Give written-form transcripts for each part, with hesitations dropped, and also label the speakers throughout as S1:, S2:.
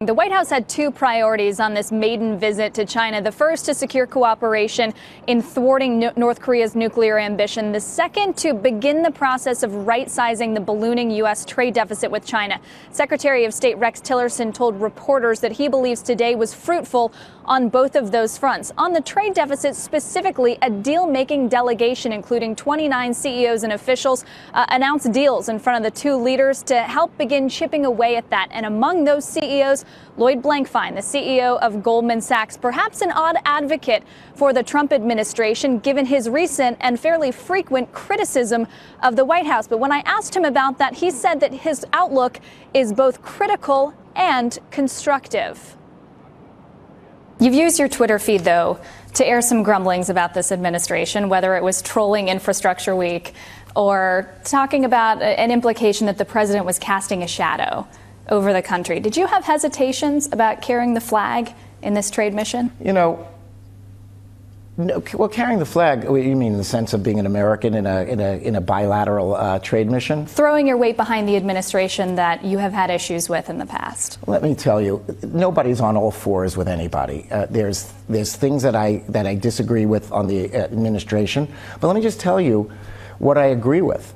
S1: The White House had two priorities on this maiden visit to China. The first, to secure cooperation in thwarting North Korea's nuclear ambition. The second, to begin the process of right-sizing the ballooning U.S. trade deficit with China. Secretary of State Rex Tillerson told reporters that he believes today was fruitful on both of those fronts. On the trade deficit specifically, a deal-making delegation, including 29 CEOs and officials, announced deals in front of the two leaders to help begin chipping away at that. And among those CEOs, Lloyd Blankfein, the CEO of Goldman Sachs, perhaps an odd advocate for the Trump administration, given his recent and fairly frequent criticism of the White House. But when I asked him about that, he said that his outlook is both critical and constructive. You've used your Twitter feed, though, to air some grumblings about this administration, whether it was trolling Infrastructure Week or talking about an implication that the president was casting a shadow over the country. Did you have hesitations about carrying the flag in this trade mission?
S2: You know, no, well, carrying the flag, you mean in the sense of being an American in a bilateral trade mission?
S1: Throwing your weight behind the administration that you have had issues with in the past.
S2: Let me tell you, nobody's on all fours with anybody. There's things that I disagree with on the administration, but let me just tell you what I agree with.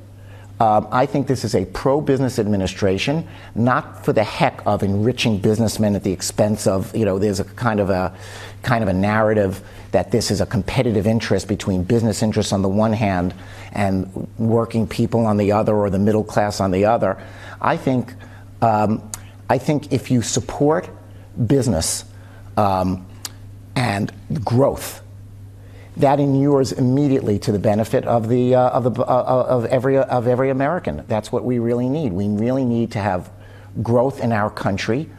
S2: I think this is a pro-business administration, not for the heck of enriching businessmen at the expense of, there's a kind of a narrative that this is a competitive interest between business interests on the one hand and working people on the other, or the middle class on the other. I think if you support business and growth, that inures immediately to the benefit of every American. That's what we really need. We really need to have growth in our country.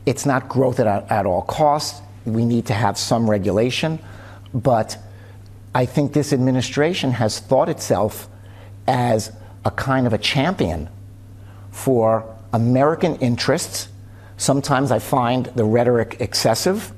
S2: It's not growth at all costs. We need to have some regulation, but I think this administration has thought itself as a kind of a champion for American interests. Sometimes I find the rhetoric excessive.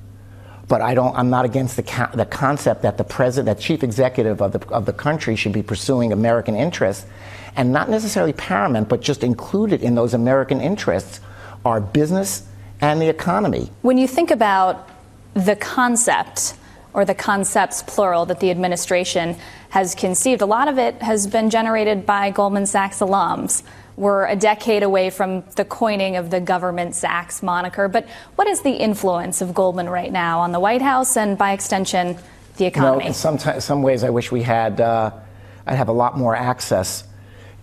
S2: But I'm not against the concept that the president, that chief executive of the country, should be pursuing American interests, and not necessarily paramount, but just included in those American interests are business and the economy.
S1: When you think about the concept, or the concepts plural, that the administration has conceived, a lot of it has been generated by Goldman Sachs alums. We're a decade away from the coining of the government Sachs moniker. But what is the influence of Goldman right now on the White House and, by extension, the economy?
S2: In some ways, I wish we had, I'd have a lot more access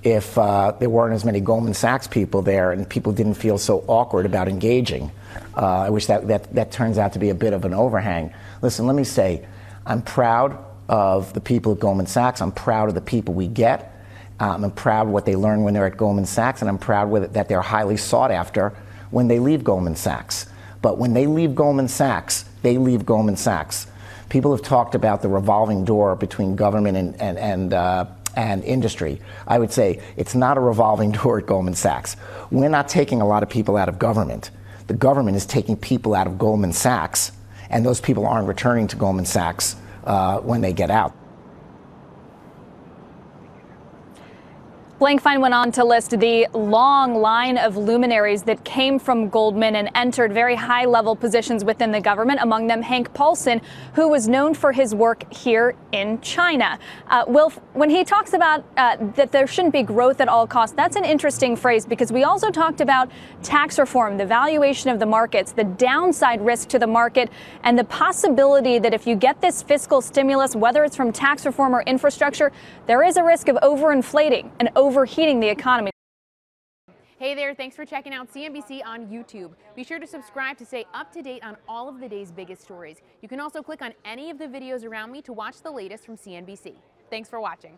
S2: if there weren't as many Goldman Sachs people there and people didn't feel so awkward about engaging. I wish that turns out to be a bit of an overhang. Listen, let me say, I'm proud of the people at Goldman Sachs. I'm proud of the people we get. I'm proud of what they learn when they're at Goldman Sachs, and I'm proud that they're highly sought after when they leave Goldman Sachs. But when they leave Goldman Sachs, they leave Goldman Sachs. People have talked about the revolving door between government and industry. I would say it's not a revolving door at Goldman Sachs. We're not taking a lot of people out of government. The government is taking people out of Goldman Sachs, and those people aren't returning to Goldman Sachs when they get out.
S1: Blankfein went on to list the long line of luminaries that came from Goldman and entered very high-level positions within the government, among them Hank Paulson, who was known for his work here in China. Wilf, when he talks about that there shouldn't be growth at all costs, that's an interesting phrase, because we also talked about tax reform, the valuation of the markets, the downside risk to the market, and the possibility that if you get this fiscal stimulus, whether it's from tax reform or infrastructure, there is a risk of overinflating and overheating the economy.
S3: Hey there, thanks for checking out CNBC on YouTube. Be sure to subscribe to stay up to date on all of the day's biggest stories. You can also click on any of the videos around me to watch the latest from CNBC. Thanks for watching.